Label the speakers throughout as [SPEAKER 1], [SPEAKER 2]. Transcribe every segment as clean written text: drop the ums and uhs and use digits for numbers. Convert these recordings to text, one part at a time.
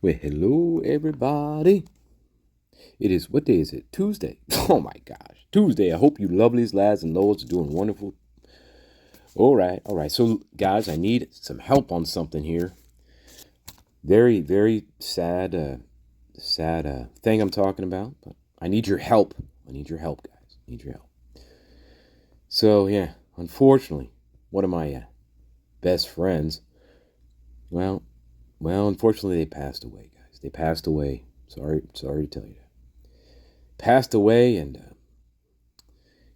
[SPEAKER 1] Well, hello, everybody. It is, what day is it? Tuesday. Oh my gosh. Tuesday. I hope you lovelies, lads, and lords are doing wonderful. All right. All right. So, guys, I need some help on something here. Very, very sad thing I'm talking about. But I need your help. I need your help, guys. I need your help. So, yeah, unfortunately, one of my best friends, well, unfortunately, they passed away, guys. They passed away. Sorry to tell you that. Passed away, and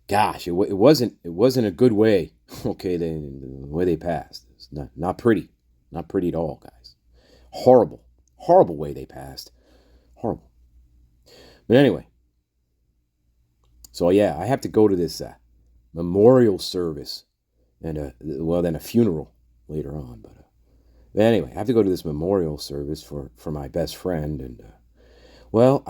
[SPEAKER 1] gosh, it wasn't a good way. Okay, the way they passed, it's not pretty, not pretty at all, guys. Horrible way they passed, horrible. But anyway, so yeah, I have to go to this memorial service, and then a funeral later on. But anyway, I have to go to this memorial service for my best friend, and well,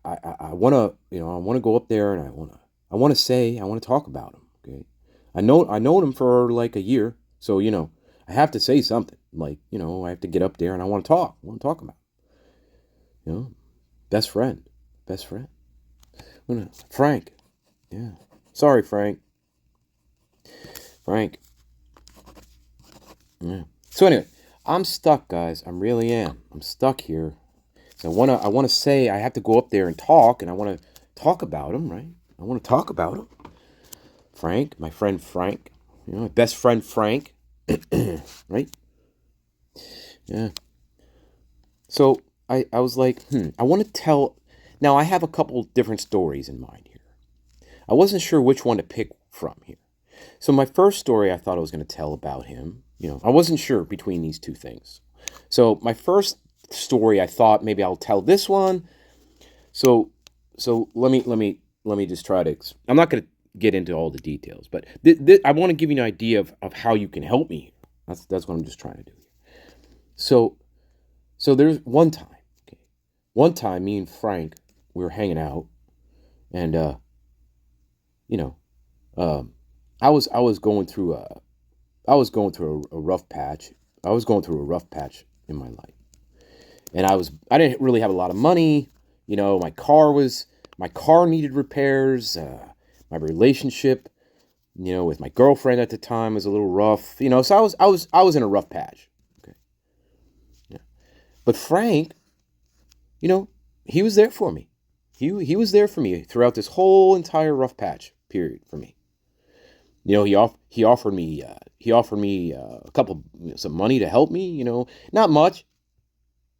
[SPEAKER 1] I want to, I want to go up there, and I want to talk about him. Okay, I known him for like a year, so I have to say something. Like, I have to get up there, and I want to talk. I want to talk about him. Best friend, best friend. Frank. Yeah, sorry, Frank. Frank. Yeah. So anyway, I'm stuck, guys. I really am. I'm stuck here. So I wanna say I have to go up there and talk, and I want to talk about him, right? I want to talk about him. Frank, my friend Frank, my best friend Frank, right? Yeah. So I was like, I want to tell. Now I have a couple different stories in mind here. I wasn't sure which one to pick from here. So my first story I thought I was going to tell about him. I wasn't sure between these two things. So my first story, I thought maybe I'll tell this one. So let me just try to. I'm not going to get into all the details, but I want to give you an idea of how you can help me. That's what I'm just trying to do. So there's one time. Okay, one time, me and Frank, we were hanging out, and I was going through a rough patch. I was going through a rough patch in my life. And I didn't really have a lot of money. My car needed repairs. My relationship, with my girlfriend at the time was a little rough. So I was in a rough patch. Okay. Yeah. But Frank, he was there for me. He was there for me throughout this whole entire rough patch period for me. He offered me some money to help me. Not much.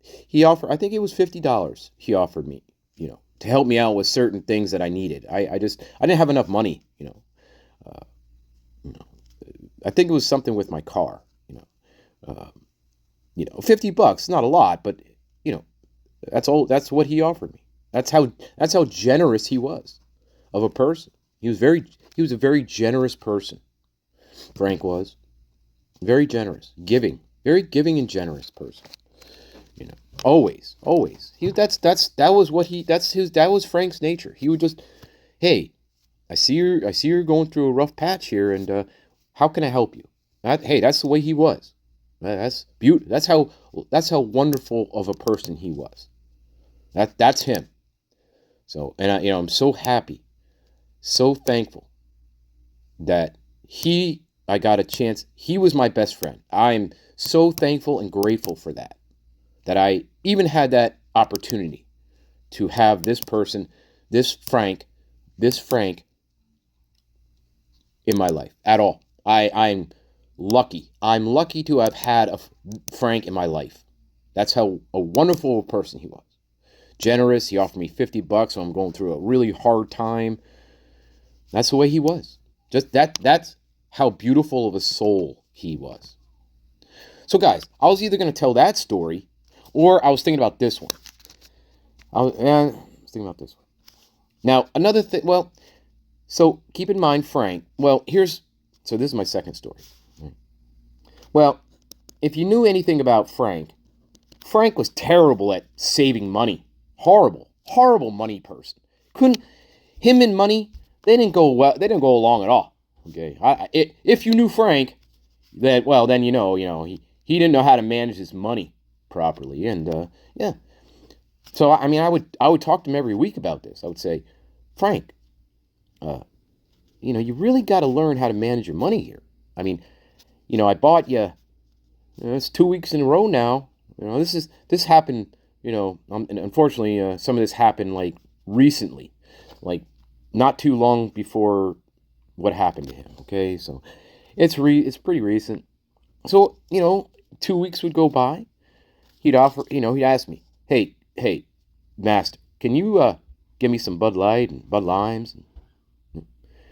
[SPEAKER 1] I think it was $50 he offered me, to help me out with certain things that I needed. I didn't have enough money, uh, I think it was something with my car, uh, $50, not a lot, but, that's what he offered me. That's how generous he was of a person. He was a very generous person. Frank was very generous, very giving and generous person. Always. That was Frank's nature. He would just, hey, I see you're going through a rough patch here, and how can I help you? Hey, that's the way he was. That's beautiful. That's how wonderful of a person he was. That's him. So, and I'm so happy, so thankful that I got a chance. He was my best friend. I'm so thankful and grateful for that I even had that opportunity to have this person, this Frank in my life at all. I'm lucky. I'm lucky to have had a Frank in my life. That's how a wonderful person he was. Generous. He offered me $50 when I'm going through a really hard time. That's the way he was. That's how beautiful of a soul he was. So guys, I was either going to tell that story, or I was thinking about this one. I was thinking about this one. Now, another thing, so keep in mind, Frank, this is my second story. Well, if you knew anything about Frank was terrible at saving money. Horrible money person. Him and money, they didn't go along at all. Okay, if you knew Frank, then he didn't know how to manage his money properly, and yeah, So I mean, I would talk to him every week about this. I would say, Frank, you really got to learn how to manage your money here. I mean, I bought you. It's 2 weeks in a row now. This happened. And unfortunately, some of this happened like recently, like not too long before what happened to him. Okay, so it's pretty recent. So 2 weeks would go by. He'd ask me, hey, master, can you give me some Bud Light and Bud Limes?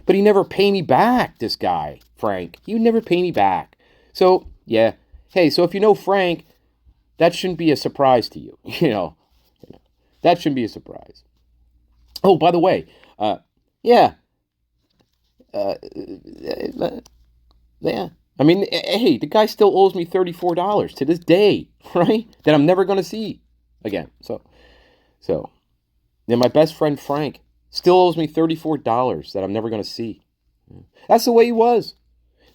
[SPEAKER 1] But he never pay me back, this guy, Frank. He would never pay me back. So, yeah. Hey, so if you know Frank, that shouldn't be a surprise to you. That shouldn't be a surprise. Oh, by the way, yeah, uh, yeah. I mean, hey, the guy still owes me $34 to this day, right? That I'm never going to see again. So, then my best friend Frank still owes me $34 that I'm never going to see. That's the way he was.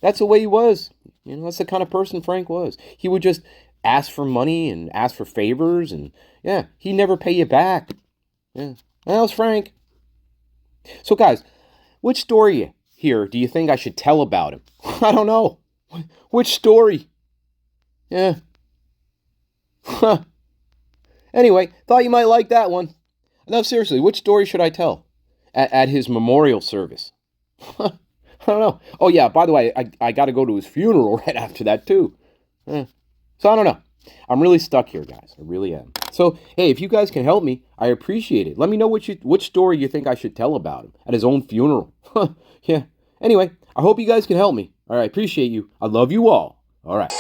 [SPEAKER 1] That's the way he was. That's the kind of person Frank was. He would just ask for money and ask for favors, and yeah, he never pay you back. Yeah, that was Frank. So, guys, which story here do you think I should tell about him? I don't know. Which story? Yeah. Anyway, thought you might like that one. No, seriously, which story should I tell at his memorial service? I don't know. Oh, yeah, by the way, I got to go to his funeral right after that, too. So I don't know. I'm really stuck here, guys. I really am. So, hey, if you guys can help me, I appreciate it. Let me know which story you think I should tell about him at his own funeral. Yeah. Anyway, I hope you guys can help me. All right, appreciate you. I love you all. All right.